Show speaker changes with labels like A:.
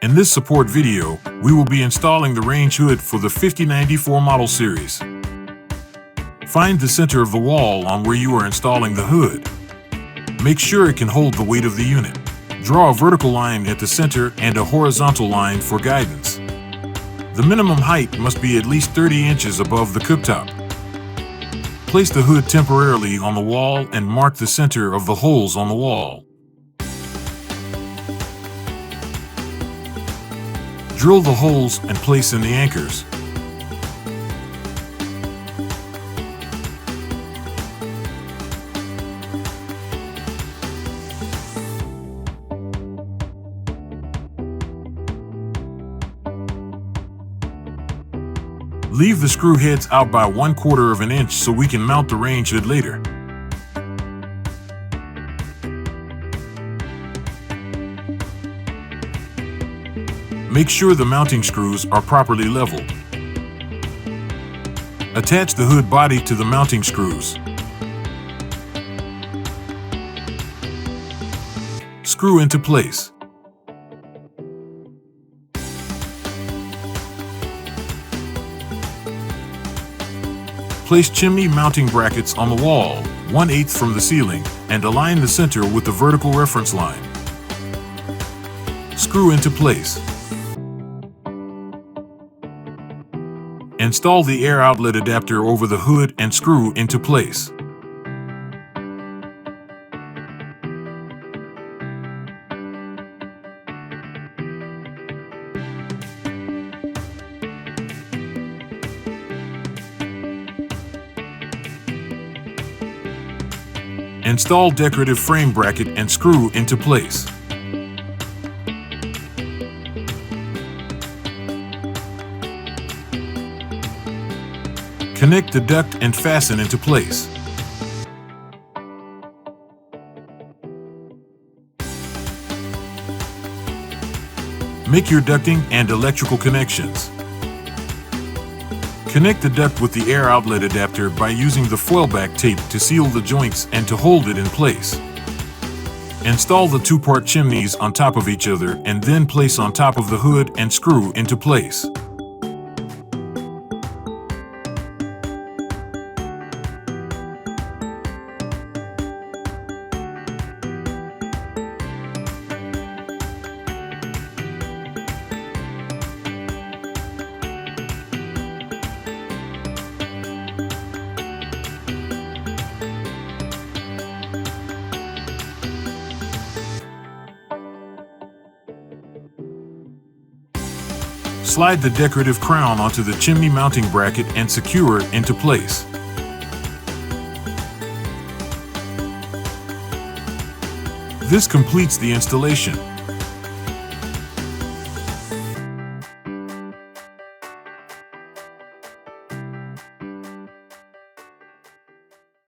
A: In this support video, we will be installing the range hood for the 5094 model series. Find the center of the wall on where you are installing the hood. Make sure it can hold the weight of the unit. Draw a vertical line at the center and a horizontal line for guidance. The minimum height must be at least 30 inches above the cooktop. Place the hood temporarily on the wall and mark the center of the holes on the wall. Drill the holes and place in the anchors. Leave the screw heads out by 1/4 of an inch so we can mount the range hood later. Make sure the mounting screws are properly leveled. Attach the hood body to the mounting screws. Screw into place. Place chimney mounting brackets on the wall, 1/8 from the ceiling, and align the center with the vertical reference line. Screw into place. Install the air outlet adapter over the hood and screw into place. Install decorative frame bracket and screw into place. Connect the duct and fasten into place. Make your ducting and electrical connections. Connect the duct with the air outlet adapter by using the foil back tape to seal the joints and to hold it in place. Install the two-part chimneys on top of each other and then place on top of the hood and screw into place. Slide the decorative crown onto the chimney mounting bracket and secure it into place. This completes the installation.